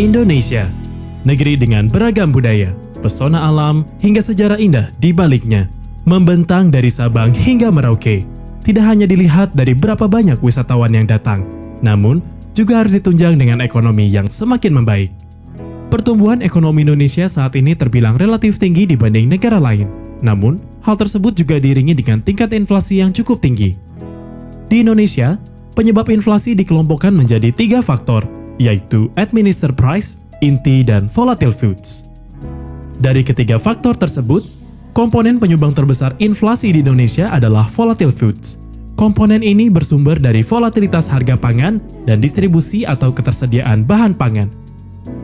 Indonesia, negeri dengan beragam budaya, pesona alam, hingga sejarah indah di baliknya. Membentang dari Sabang hingga Merauke, tidak hanya dilihat dari berapa banyak wisatawan yang datang, namun juga harus ditunjang dengan ekonomi yang semakin membaik. Pertumbuhan ekonomi Indonesia saat ini terbilang relatif tinggi dibanding negara lain. Namun, hal tersebut juga diiringi dengan tingkat inflasi yang cukup tinggi. Di Indonesia, penyebab inflasi dikelompokkan menjadi 3 faktor, yaitu administered price, inti, dan volatile foods. Dari ketiga faktor tersebut, komponen penyumbang terbesar inflasi di Indonesia adalah volatile foods. Komponen ini bersumber dari volatilitas harga pangan dan distribusi atau ketersediaan bahan pangan.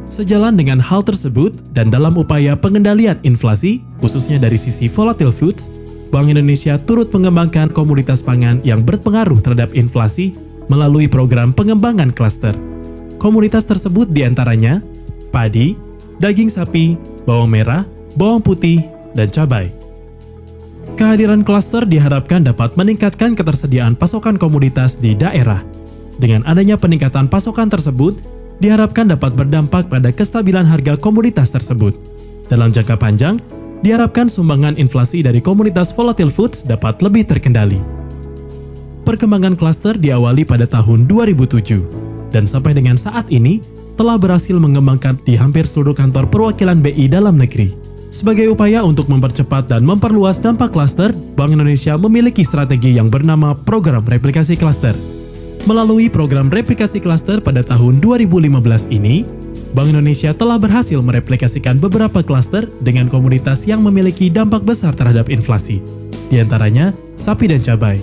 Sejalan dengan hal tersebut dan dalam upaya pengendalian inflasi, khususnya dari sisi volatile foods, Bank Indonesia turut mengembangkan komoditas pangan yang berpengaruh terhadap inflasi melalui program pengembangan klaster. Komoditas tersebut diantaranya padi, daging sapi, bawang merah, bawang putih, dan cabai. Kehadiran klaster diharapkan dapat meningkatkan ketersediaan pasokan komoditas di daerah. Dengan adanya peningkatan pasokan tersebut, diharapkan dapat berdampak pada kestabilan harga komoditas tersebut. Dalam jangka panjang, diharapkan sumbangan inflasi dari komoditas volatile foods dapat lebih terkendali. Perkembangan klaster diawali pada tahun 2007, dan sampai dengan saat ini telah berhasil mengembangkan di hampir seluruh kantor perwakilan BI dalam negeri. Sebagai upaya untuk mempercepat dan memperluas dampak klaster, Bank Indonesia memiliki strategi yang bernama Program Replikasi Klaster. Melalui program replikasi klaster pada tahun 2015 ini, Bank Indonesia telah berhasil mereplikasikan beberapa klaster dengan komoditas yang memiliki dampak besar terhadap inflasi, di antaranya sapi dan cabai.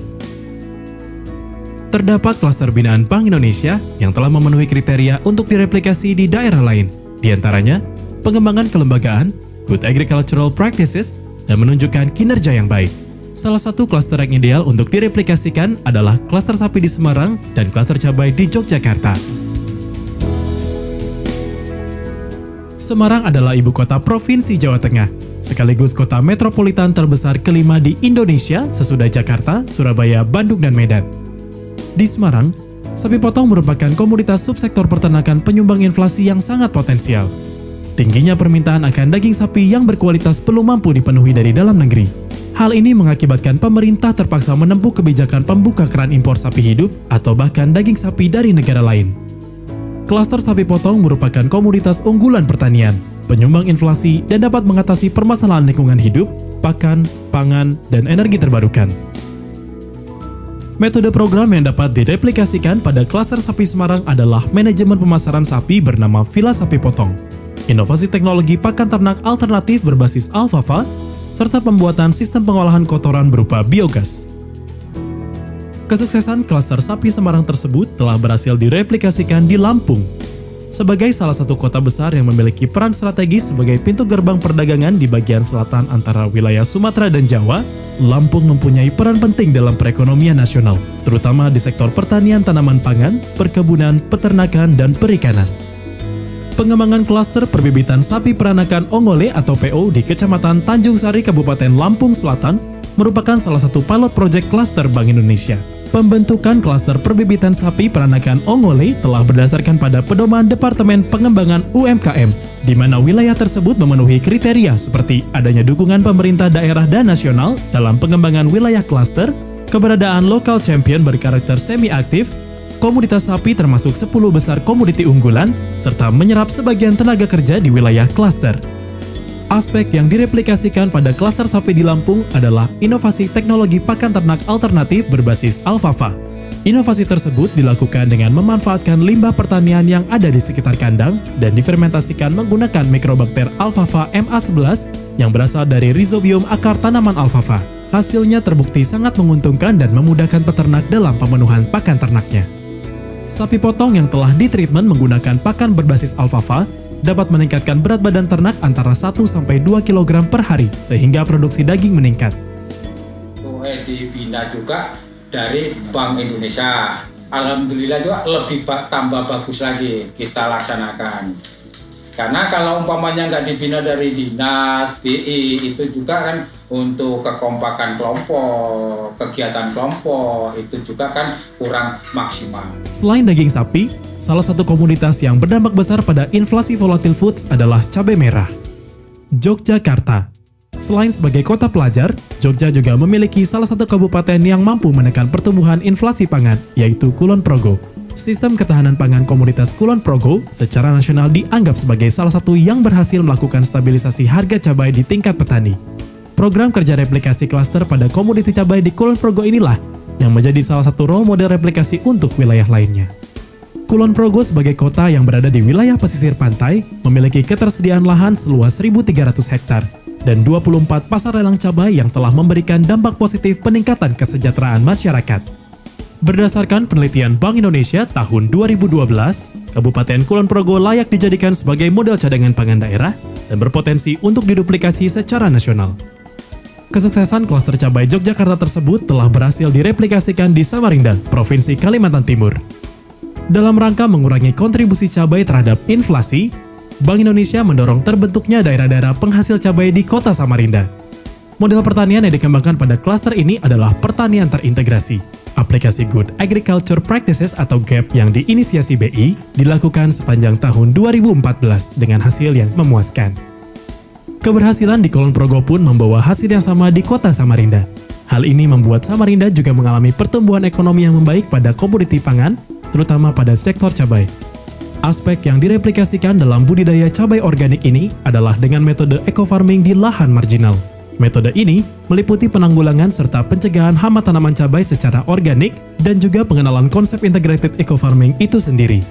Terdapat klaster binaan Bank Indonesia yang telah memenuhi kriteria untuk direplikasi di daerah lain, di antaranya pengembangan kelembagaan, good agricultural practices, dan menunjukkan kinerja yang baik. Salah satu klaster yang ideal untuk direplikasikan adalah klaster sapi di Semarang dan klaster cabai di Yogyakarta. Semarang adalah ibu kota Provinsi Jawa Tengah, sekaligus kota metropolitan terbesar kelima di Indonesia sesudah Jakarta, Surabaya, Bandung, dan Medan. Di Semarang, sapi potong merupakan komoditas subsektor peternakan penyumbang inflasi yang sangat potensial. Tingginya permintaan akan daging sapi yang berkualitas belum mampu dipenuhi dari dalam negeri. Hal ini mengakibatkan pemerintah terpaksa menempuh kebijakan pembuka keran impor sapi hidup atau bahkan daging sapi dari negara lain. Klaster sapi potong merupakan komoditas unggulan pertanian, penyumbang inflasi, dan dapat mengatasi permasalahan lingkungan hidup, pakan, pangan, dan energi terbarukan. Metode program yang dapat direplikasikan pada klaster sapi Semarang adalah manajemen pemasaran sapi bernama Villa Sapi Potong, inovasi teknologi pakan ternak alternatif berbasis alfalfa, serta pembuatan sistem pengolahan kotoran berupa biogas. Kesuksesan klaster sapi Semarang tersebut telah berhasil direplikasikan di Lampung. Sebagai salah satu kota besar yang memiliki peran strategis sebagai pintu gerbang perdagangan di bagian selatan antara wilayah Sumatera dan Jawa, Lampung mempunyai peran penting dalam perekonomian nasional, terutama di sektor pertanian tanaman pangan, perkebunan, peternakan, dan perikanan. Pengembangan klaster perbibitan sapi peranakan Ongole atau PO di Kecamatan Tanjung Sari, Kabupaten Lampung Selatan merupakan salah satu pilot project klaster Bank Indonesia. Pembentukan klaster perbibitan sapi peranakan Ongole telah berdasarkan pada pedoman Departemen Pengembangan UMKM, di mana wilayah tersebut memenuhi kriteria seperti adanya dukungan pemerintah daerah dan nasional dalam pengembangan wilayah klaster, keberadaan local champion berkarakter semi-aktif, komoditas sapi termasuk 10 besar komoditi unggulan, serta menyerap sebagian tenaga kerja di wilayah klaster. Aspek yang direplikasikan pada klaster sapi di Lampung adalah inovasi teknologi pakan ternak alternatif berbasis alfalfa. Inovasi tersebut dilakukan dengan memanfaatkan limbah pertanian yang ada di sekitar kandang dan difermentasikan menggunakan mikrobakter alfalfa MA11 yang berasal dari rhizobium akar tanaman alfalfa. Hasilnya terbukti sangat menguntungkan dan memudahkan peternak dalam pemenuhan pakan ternaknya. Sapi potong yang telah ditreatment menggunakan pakan berbasis alfalfa dapat meningkatkan berat badan ternak antara 1-2 kg per hari, sehingga produksi daging meningkat. Dibina juga dari Bank Indonesia. Alhamdulillah juga lebih tambah bagus lagi kita laksanakan. Karena kalau umpamanya nggak dibina dari dinas, BI, itu juga kan untuk kekompakan kelompok, kegiatan kelompok, itu juga kan kurang maksimal. Selain daging sapi, Salah satu komoditas yang berdampak besar pada inflasi volatile foods adalah cabai merah. Yogyakarta. Selain sebagai kota pelajar, Jogja juga memiliki salah satu kabupaten yang mampu menekan pertumbuhan inflasi pangan, yaitu Kulon Progo. Sistem ketahanan pangan komoditas Kulon Progo secara nasional dianggap sebagai salah satu yang berhasil melakukan stabilisasi harga cabai di tingkat petani. Program kerja replikasi klaster pada komoditi cabai di Kulon Progo inilah yang menjadi salah satu role model replikasi untuk wilayah lainnya. Kulon Progo sebagai kota yang berada di wilayah pesisir pantai memiliki ketersediaan lahan seluas 1.300 hektar dan 24 pasar lelang cabai yang telah memberikan dampak positif peningkatan kesejahteraan masyarakat. Berdasarkan penelitian Bank Indonesia tahun 2012, Kabupaten Kulon Progo layak dijadikan sebagai model cadangan pangan daerah dan berpotensi untuk diduplikasi secara nasional. Kesuksesan klaster cabai Yogyakarta tersebut telah berhasil direplikasikan di Samarinda, Provinsi Kalimantan Timur. Dalam rangka mengurangi kontribusi cabai terhadap inflasi, Bank Indonesia mendorong terbentuknya daerah-daerah penghasil cabai di kota Samarinda. Model pertanian yang dikembangkan pada klaster ini adalah pertanian terintegrasi. Aplikasi Good Agriculture Practices atau GAP yang diinisiasi BI dilakukan sepanjang tahun 2014 dengan hasil yang memuaskan. Keberhasilan di Kulon Progo pun membawa hasil yang sama di kota Samarinda. Hal ini membuat Samarinda juga mengalami pertumbuhan ekonomi yang membaik pada komoditi pangan, terutama pada sektor cabai. Aspek yang direplikasikan dalam budidaya cabai organik ini adalah dengan metode eco-farming di lahan marginal. Metode ini meliputi penanggulangan serta pencegahan hama tanaman cabai secara organik dan juga pengenalan konsep integrated eco-farming itu sendiri.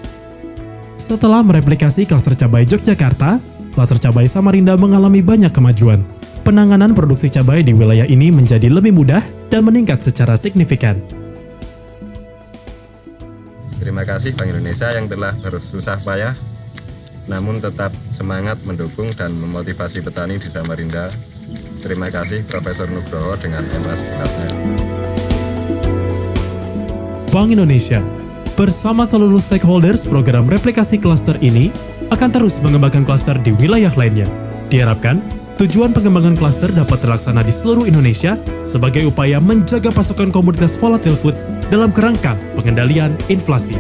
Setelah mereplikasi klaster cabai Yogyakarta, klaster cabai Samarinda mengalami banyak kemajuan. Penanganan produksi cabai di wilayah ini menjadi lebih mudah dan meningkat secara signifikan. Terima kasih Bank Indonesia yang telah bersusah payah namun tetap semangat mendukung dan memotivasi petani di Samarinda. Terima kasih Profesor Nugroho dengan MA 11-nya. Bank Indonesia bersama seluruh stakeholders program replikasi klaster ini akan terus mengembangkan klaster di wilayah lainnya. Diharapkan tujuan pengembangan klaster dapat terlaksana di seluruh Indonesia sebagai upaya menjaga pasokan komoditas volatile foods dalam kerangka pengendalian inflasi.